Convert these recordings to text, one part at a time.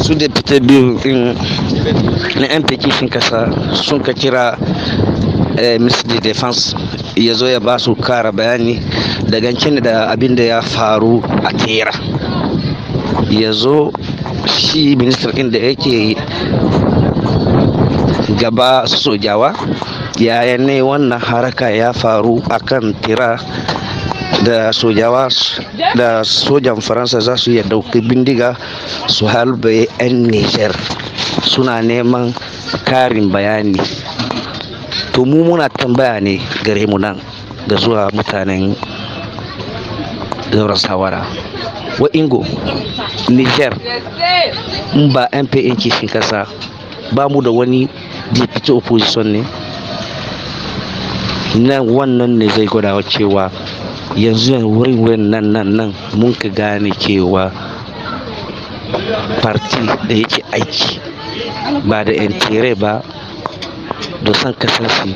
su deputy biyu na MPK sun kasa sun ka kira Ministry Defense ya zo ya ba su kara bayani dangane da abin da ya faru a Tera. Ya zo shi minister ɗin da yake gaba sojawa yaya ne wannan haraka ya faru akan Tera da sojawa da sojan Faransa za su iya dauki bindiga su halbe 'yan Niger. Suna neman karin bayani. To mu muna tambaya ne gare mu nan da zuwa mutanen zauren sawara wa ingo Niger in ba MPN kishin kasa ba mu da wani deputy opposition ne nan. Wannan ne zai gwada cewa yanzu wurin nan mun ka gane cewa parti da yake aiki ba da intere ba da san kasansi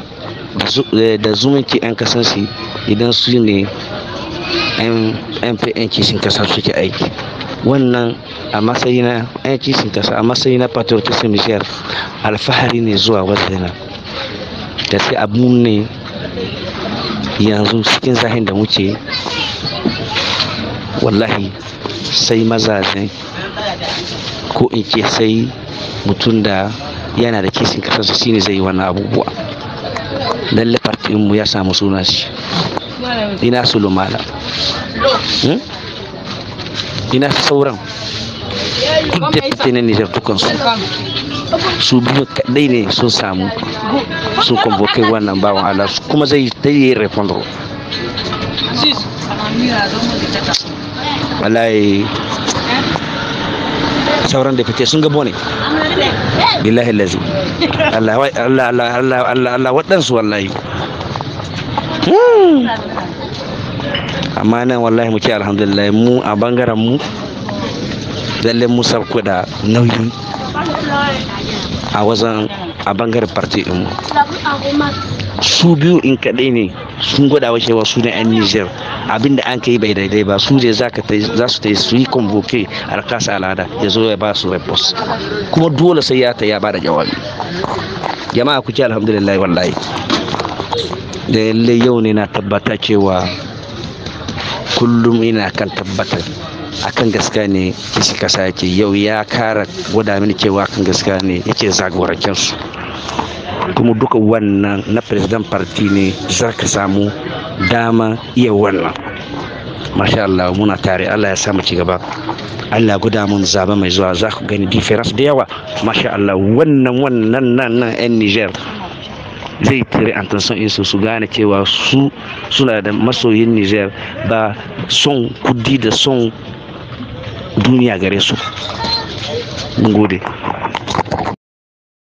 da zumunci 'yan kasansi idan su ne MPN kishin kasa suke aiki. Wannan a matsayi na 'yan kishin kasa a matsayi na patriotism Niger alfahari ne zuwa wajena da sai abu ne yanzu cikin zahin da muke wallahi sai mazaje ko in ce sai mutum da yana da kishin kasarsa shine zai yi wannan abubuwa. Lalle partin mu ya samu suna shi. Ina su lumana ina sauran duk da na Niger dukansu su biyu kadai ne sun samu sun convoke wannan bawan Allah kuma zai yi répondre. Wallahi sauran da fice sun gabo ne billahi lazi Allah waɗansu wallahi. Amma nan wallahi mu ce alhamdulillah mu a bangaren mu lalle mu sauko da nauyi a wajen a bangaren parti din mu. Su biyu in kaɗai ne sun gwada wa cewa su ne 'yan Niger abinda an kai bai daidai ba. Su ne za su ta yi su yi convoke alkasa al'ada ya zo ya ba su repos kuma dole sai ya ta ya ba da jawabi. Jama'a ku ce alhamdulillah wallahi da yalle yau ne na tabbata cewa kullum ina kan tabbatar akan gaskiya ne kishi kasa yake. Yau ya kara gwada mini cewa akan gaskiya ne yake zagorancin su kuma duka wannan na president party ne za ka samu dama iya wannan. Masha Allah muna tare. Allah ya samu ci gaba. Allah guda mun zaba mai zuwa za ku gani difference da yawa. Masha Allah wannan nan 'yan Niger zai tire attention insu su gane cewa su suna da masoyin Niger ba son kudi da son duniya gare su. Mun gode.